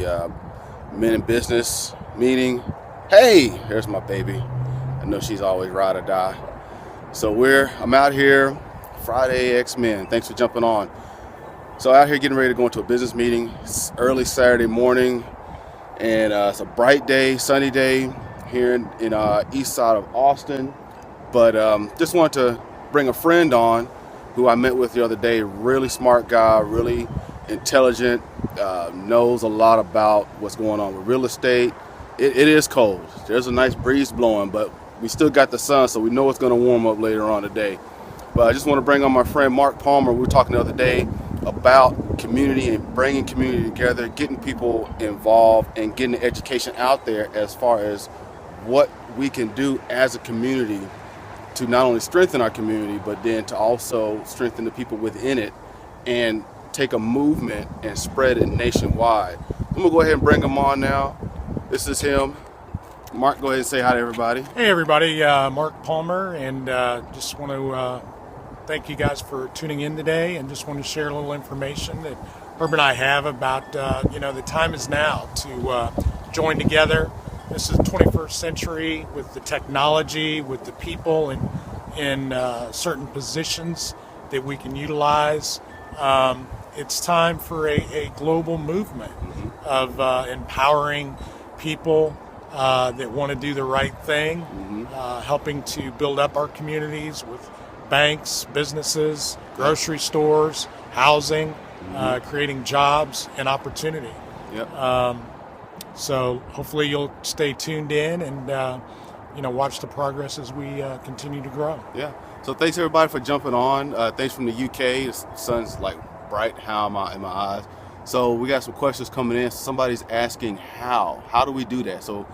the Men in Business meeting. Hey, here's my baby. I know she's always ride or die. So I'm out here, Friday X Men. Thanks for jumping on. So out here getting ready to go into a business meeting. It's early Saturday morning, and it's a bright day, sunny day here in east side of Austin. But just wanted to bring a friend on who I met with the other day. Really smart guy, really intelligent, knows a lot about what's going on with real estate. It is cold. There's a nice breeze blowing, but we still got the sun, so we know it's going to warm up later on today. But I just want to bring on my friend Mark Palmer. We were talking the other day about community and bringing community together, getting people involved, and getting the education out there as far as what we can do as a community to not only strengthen our community, but then to also strengthen the people within it and take a movement and spread it nationwide. I'm gonna go ahead and bring him on now. This is him. Mark, go ahead and say hi to everybody. Hey everybody, Mark Palmer, and just want to thank you guys for tuning in today, and just want to share a little information that Herb and I have about, the time is now to join together. This is the 21st century with the technology, with the people in certain positions that we can utilize. It's time for a global movement of empowering people that want to do the right thing, helping to build up our communities with banks, businesses, grocery stores, housing, creating jobs and opportunity. Yep. So hopefully you'll stay tuned in and watch the progress as we continue to grow. Yeah. So thanks everybody for jumping on. Thanks from the UK. The sun's like bright. How am I in my eyes? So we got some questions coming in. Somebody's asking how do we do that? So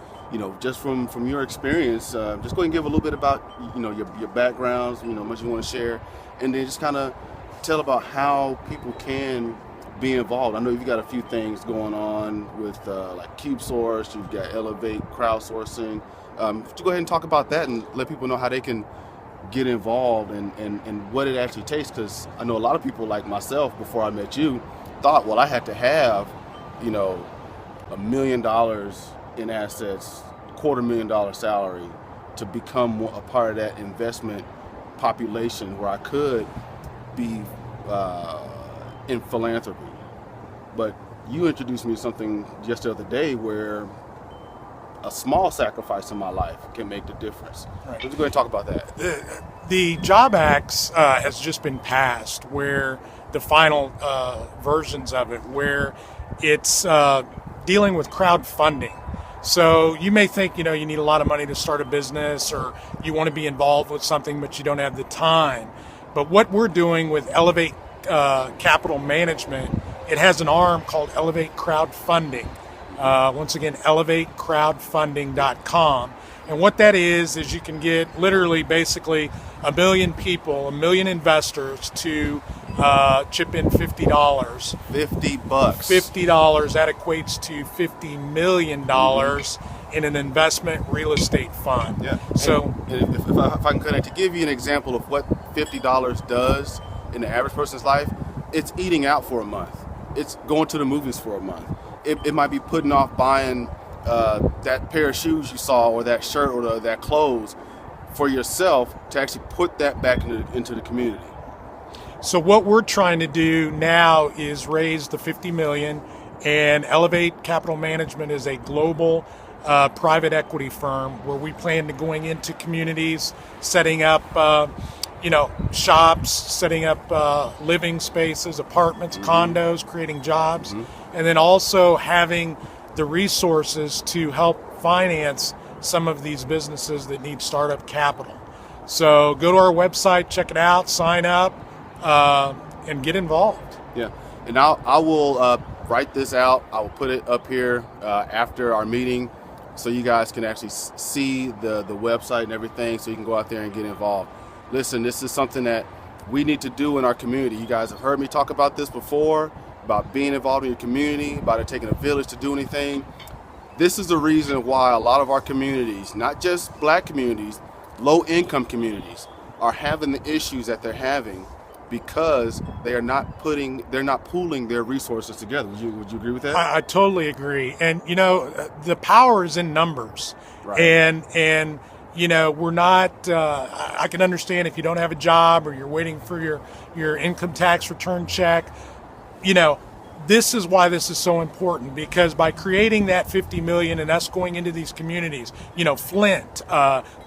just from your experience, just go ahead and give a little bit about your backgrounds, much you want to share, and then just kind of tell about how people can be involved. I know you've got a few things going on with like Crowdsource. You've got Elevate Crowdsourcing. Go ahead and talk about that and let people know how they can get involved and what it actually takes, because I know a lot of people like myself before I met you thought, well, I had to have $1 million in assets, $250,000 salary to become a part of that investment population where I could be in philanthropy. But you introduced me to something just the other day where a small sacrifice in my life can make the difference. Right. Let's go ahead and talk about that. The Job Act has just been passed, where the final versions of it, where it's dealing with crowdfunding. So you may think, you need a lot of money to start a business, or you want to be involved with something, but you don't have the time. But what we're doing with Elevate Capital Management, it has an arm called Elevate Crowdfunding. Once again, elevatecrowdfunding.com. And what that is you can get literally basically 1 million people, 1 million investors to chip in $50. $50. $50, that equates to $50 million in an investment real estate fund. Yeah. So and if I can connect, to give you an example of what $50 does in the average person's life, it's eating out for a month. It's going to the movies for a month. It might be putting off buying that pair of shoes you saw, or that shirt, or that clothes for yourself, to actually put that back into the community. So what we're trying to do now is raise the $50 million, and Elevate Capital Management is a global private equity firm where we plan to going into communities, setting up shops, setting up living spaces, apartments, condos, creating jobs, and then also having the resources to help finance some of these businesses that need startup capital. So go to our website, check it out, sign up, and get involved. Yeah, and I will write this out. I will put it up here after our meeting, so you guys can actually see the website and everything, so you can go out there and get involved. Listen, this is something that we need to do in our community. You guys have heard me talk about this before, about being involved in your community, about it taking a village to do anything. This is the reason why a lot of our communities, not just black communities, low income communities, are having the issues that they're having, because they're not pooling their resources together. Would you agree with that? I totally agree. And, the power is in numbers. Right. And we're not, I can understand if you don't have a job or you're waiting for your income tax return check. This is why this is so important, because by creating that 50 million and us going into these communities, Flint,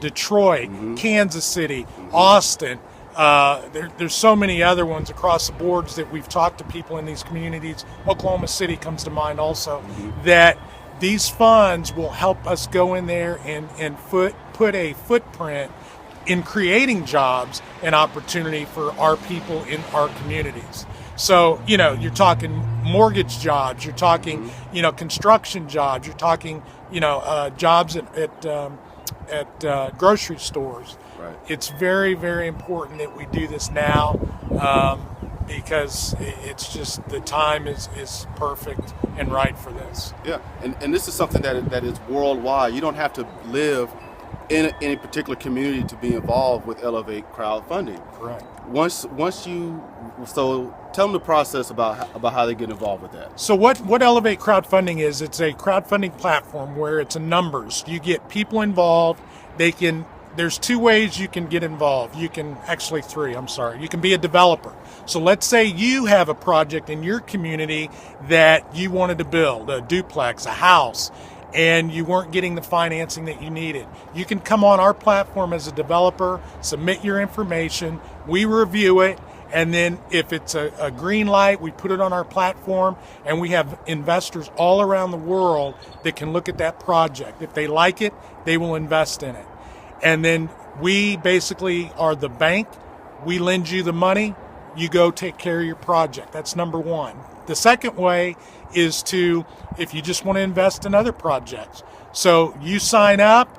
Detroit, Kansas City, Austin, there's so many other ones across the boards that we've talked to people in these communities. Oklahoma City comes to mind also, that these funds will help us go in there and put a footprint in creating jobs and opportunity for our people in our communities. So, you're talking mortgage jobs, you're talking, construction jobs, you're talking, jobs at grocery stores. Right. It's very, very important that we do this now, because it's just the time is perfect and right for this. Yeah, and this is something that is worldwide. You don't have to live in any particular community to be involved with Elevate Crowdfunding. Correct. So tell them the process about how they get involved with that. So what Elevate Crowdfunding is, it's a crowdfunding platform where it's a numbers. You get people involved. There's two ways you can get involved. Three, I'm sorry. You can be a developer. So let's say you have a project in your community that you wanted to build, a duplex, a house, and you weren't getting the financing that you needed. You can come on our platform as a developer, submit your information, we review it, and then if it's a green light, we put it on our platform, and we have investors all around the world that can look at that project. If they like it, they will invest in it. And then we basically are the bank. We lend you the money. You go take care of your project. That's number one. The second way is if you just want to invest in other projects. So you sign up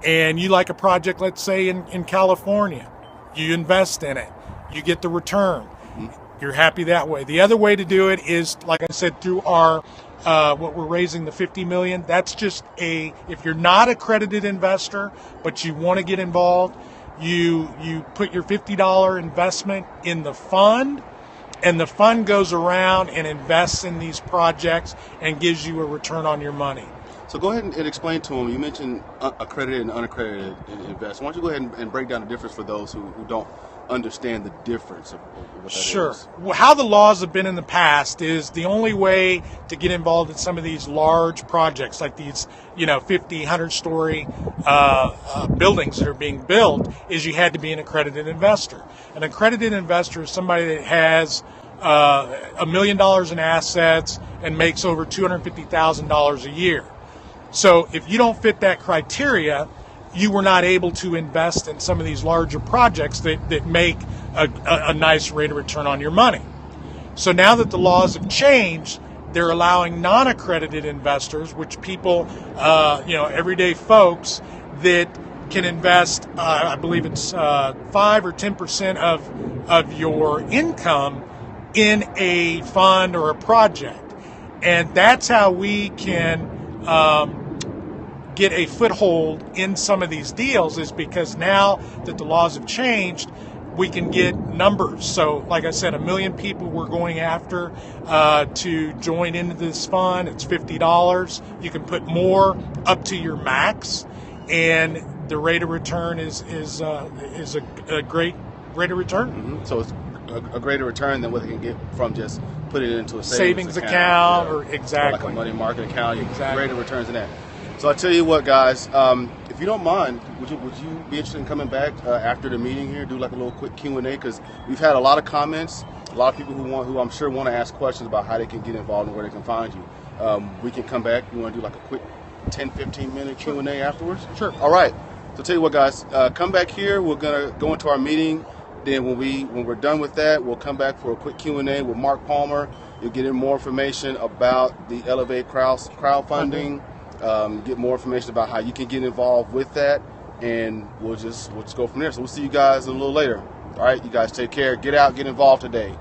and you like a project, let's say in California. You invest in it. You get the return. You're happy that way. The other way to do it is, like I said, through our what we're raising, the 50 million. That's just if you're not an accredited investor, but you want to get involved, you put your $50 investment in the fund, and the fund goes around and invests in these projects and gives you a return on your money. So go ahead and explain to them. You mentioned accredited and unaccredited investors. Why don't you go ahead and break down the difference for those who don't understand the difference of what that is? Sure. Well, how the laws have been in the past is the only way to get involved in some of these large projects, like these 50, 100-story buildings that are being built, is you had to be an accredited investor. An accredited investor is somebody that has $1 million in assets and makes over $250,000 a year. So if you don't fit that criteria, you were not able to invest in some of these larger projects that make a nice rate of return on your money. So now that the laws have changed, they're allowing non-accredited investors, which people, everyday folks that can invest, I believe it's 5 or 10% of your income in a fund or a project. And that's how we can get a foothold in some of these deals, is because now that the laws have changed, we can get numbers. So like I said, 1 million people we're going after to join into this fund. It's $50. You can put more up to your max, and the rate of return is a great rate of return. Mm-hmm. So it's a greater return than what they can get from just putting it into a savings account, or exactly, or like a money market account. Exactly. Greater returns than that. So I tell you what, guys, if you don't mind, would you be interested in coming back after the meeting here, do like a little quick Q&A, because we've had a lot of comments, a lot of people who I'm sure want to ask questions about how they can get involved and where they can find you. We can come back. You want to do like a quick 10-15 minute Q&A afterwards? Sure. All right. So tell you what, guys, come back here. We're gonna go into our meeting. Then when we're done with that, we'll come back for a quick Q&A with Mark Palmer. You'll get more information about the Elevate crowdfunding. Get more information about how you can get involved with that, and we'll just go from there. So we'll see you guys a little later. All right, you guys take care. Get out, get involved today.